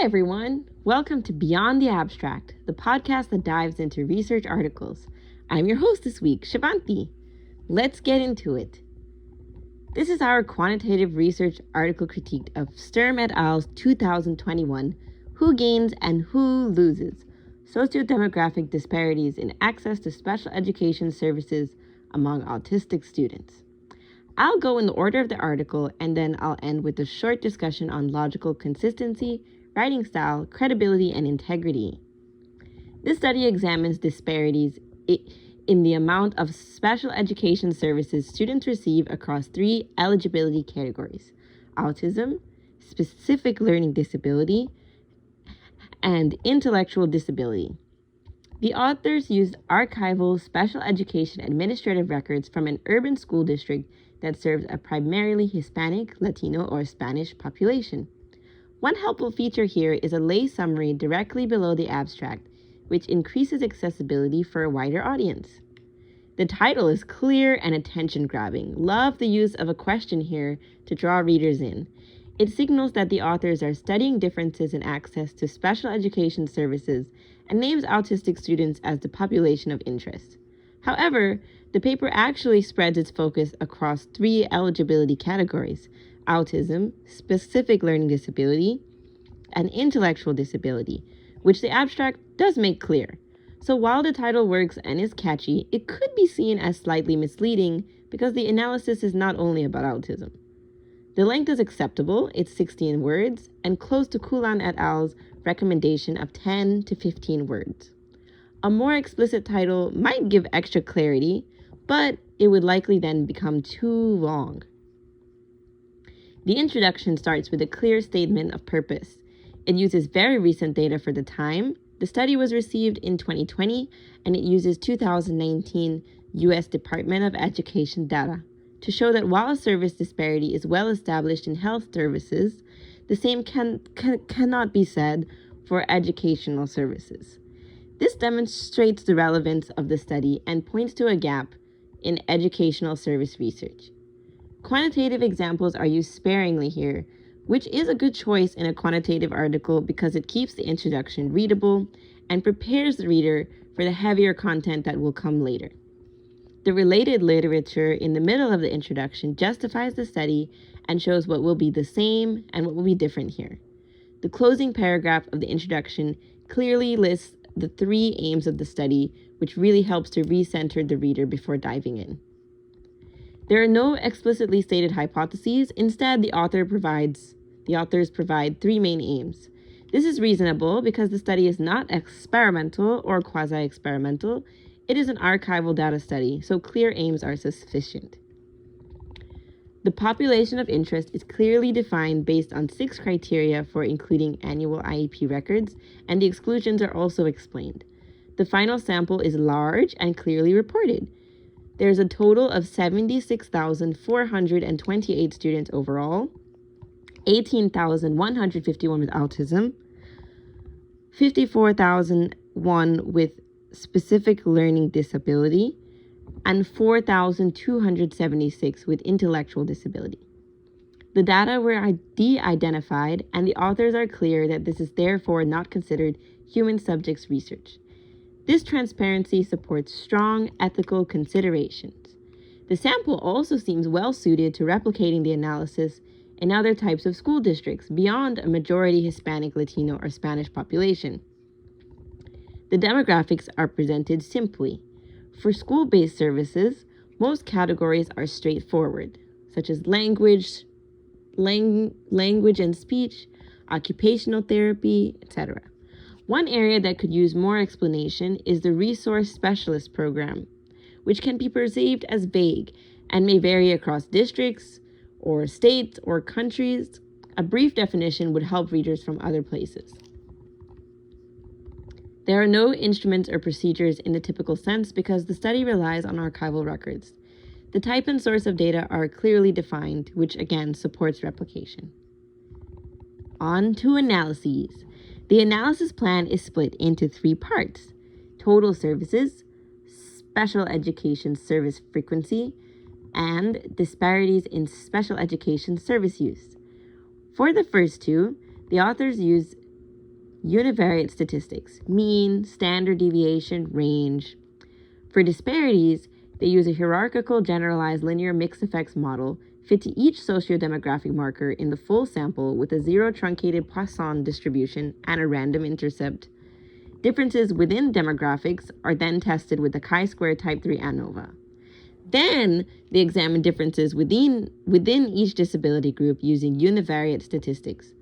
Hi, everyone. Welcome to Beyond the Abstract, the podcast that dives into research articles. I'm your host this week, Shivanti. Let's get into it. This is our quantitative research article critique of SRM et al.'s 2021, Who Gains and Who Loses? Sociodemographic Disparities in Access to Special Education Services Among Autistic Students. I'll go in the order of the article, and then I'll end with a short discussion on logical consistency, writing style, credibility, and integrity. This study examines disparities in the amount of special education services students receive across three eligibility categories: autism, specific learning disability, and intellectual disability. The authors used archival special education administrative records from an urban school district that serves a primarily Hispanic, Latino, or Spanish population. One helpful feature here is a lay summary directly below the abstract, which increases accessibility for a wider audience. The title is clear and attention-grabbing. Love the use of a question here to draw readers in. It signals that the authors are studying differences in access to special education services and names autistic students as the population of interest. However, the paper actually spreads its focus across three eligibility categories: autism, specific learning disability, and intellectual disability, which the abstract does make clear. So while the title works and is catchy, it could be seen as slightly misleading because the analysis is not only about autism. The length is acceptable, it's 16 words, and close to Kulan et al.'s recommendation of 10 to 15 words. A more explicit title might give extra clarity, but it would likely then become too long. The introduction starts with a clear statement of purpose. It uses very recent data for the time. The study was received in 2020, and it uses 2019 U.S. Department of Education data to show that while service disparity is well established in health services, the same cannot be said for educational services. This demonstrates the relevance of the study and points to a gap in educational service research. Quantitative examples are used sparingly here, which is a good choice in a quantitative article because it keeps the introduction readable and prepares the reader for the heavier content that will come later. The related literature in the middle of the introduction justifies the study and shows what will be the same and what will be different here. The closing paragraph of the introduction clearly lists the three aims of the study, which really helps to recenter the reader before diving in. There are no explicitly stated hypotheses. Instead, the authors provide three main aims. This is reasonable because the study is not experimental or quasi-experimental. It is an archival data study, so clear aims are sufficient. The population of interest is clearly defined based on 6 criteria for including annual IEP records, and the exclusions are also explained. The final sample is large and clearly reported. There's a total of 76,428 students overall, 18,151 with autism, 54,001 with specific learning disability, and 4,276 with intellectual disability. The data were de-identified, and the authors are clear that this is therefore not considered human subjects research. This transparency supports strong ethical considerations. The sample also seems well suited to replicating the analysis in other types of school districts beyond a majority Hispanic, Latino, or Spanish population. The demographics are presented simply. For school-based services, most categories are straightforward, such as language and speech, occupational therapy, etc. One area that could use more explanation is the Resource Specialist Program, which can be perceived as vague and may vary across districts or states or countries. A brief definition would help readers from other places. There are no instruments or procedures in the typical sense because the study relies on archival records. The type and source of data are clearly defined, which again supports replication. On to analyses. The analysis plan is split into 3 parts: total services, special education service frequency, and disparities in special education service use. For the first two, the authors use univariate statistics, mean, standard deviation, range. For disparities, they use a hierarchical generalized linear mixed effects model fit to each socio-demographic marker in the full sample with a zero truncated Poisson distribution and a random intercept. Differences within demographics are then tested with the chi-square type 3 ANOVA. Then they examine differences within each disability group using univariate statistics.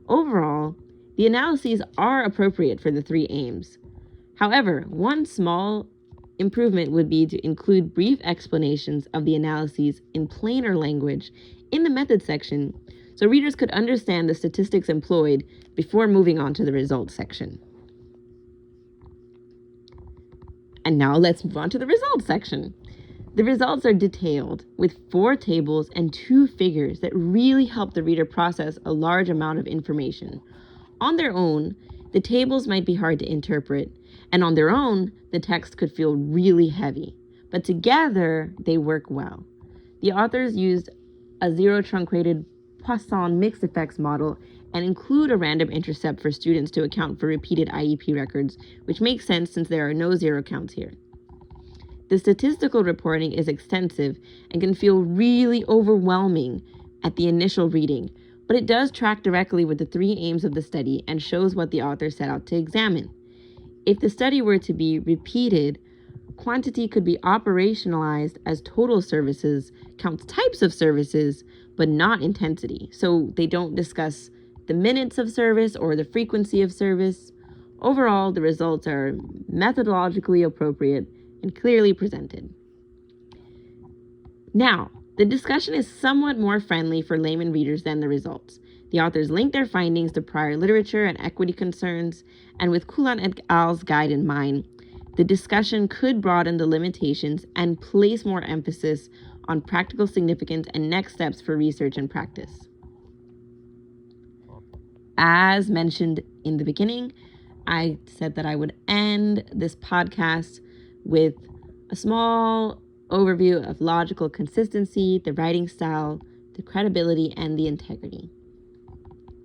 Overall, the analyses are appropriate for the three aims. However, one small improvement would be to include brief explanations of the analyses in plainer language in the method section so readers could understand the statistics employed before moving on to the results section. And now let's move on to the results section. The results are detailed with 4 tables and 2 figures that really help the reader process a large amount of information. On their own, the tables might be hard to interpret, and on their own, the text could feel really heavy. But together, they work well. The authors used a zero truncated Poisson mixed effects model and include a random intercept for students to account for repeated IEP records, which makes sense since there are no zero counts here. The statistical reporting is extensive and can feel really overwhelming at the initial reading, but it does track directly with the 3 aims of the study and shows what the author set out to examine. If the study were to be repeated, quantity could be operationalized as total services counts types of services, but not intensity. So they don't discuss the minutes of service or the frequency of service. Overall, the results are methodologically appropriate and clearly presented. Now, the discussion is somewhat more friendly for layman readers than the results. The authors link their findings to prior literature and equity concerns, and with Coulant et al.'s guide in mind, the discussion could broaden the limitations and place more emphasis on practical significance and next steps for research and practice. As mentioned in the beginning, I said that I would end this podcast with a small overview of logical consistency, the writing style, the credibility, and the integrity.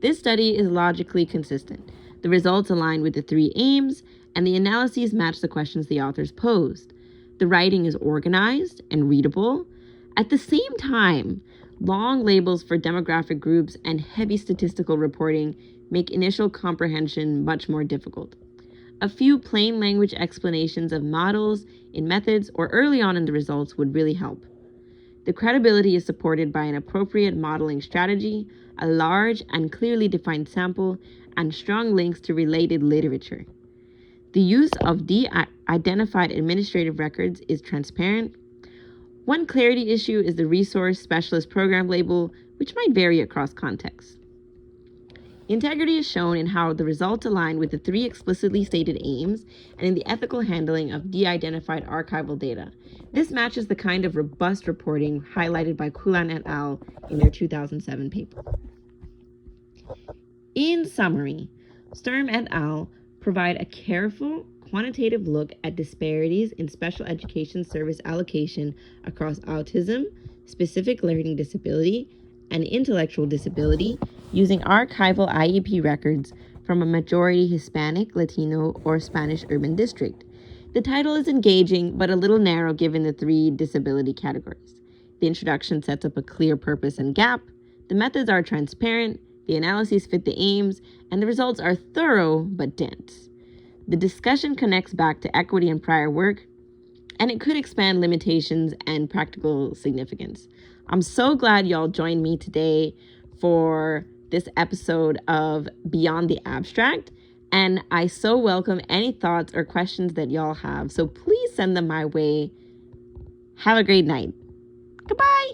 This study is logically consistent. The results align with the 3 aims, and the analyses match the questions the authors posed. The writing is organized and readable. At the same time, long labels for demographic groups and heavy statistical reporting make initial comprehension much more difficult. A few plain language explanations of models in methods or early on in the results would really help. The credibility is supported by an appropriate modeling strategy, a large and clearly defined sample, and strong links to related literature. The use of de-identified administrative records is transparent. One clarity issue is the resource specialist program label, which might vary across contexts. Integrity is shown in how the results align with the 3 explicitly stated aims and in the ethical handling of de-identified archival data. This matches the kind of robust reporting highlighted by Coulant et al. In their 2007 paper. In summary, SRM et al. Provide a careful, quantitative look at disparities in special education service allocation across autism, specific learning disability, and intellectual disability using archival IEP records from a majority Hispanic, Latino, or Spanish urban district. The title is engaging, but a little narrow given the 3 disability categories. The introduction sets up a clear purpose and gap. The methods are transparent, the analyses fit the aims, and the results are thorough but dense. The discussion connects back to equity and prior work, and it could expand limitations and practical significance. I'm so glad y'all joined me today for this episode of Beyond the Abstract, and I so welcome any thoughts or questions that y'all have. So please send them my way. Have a great night. Goodbye.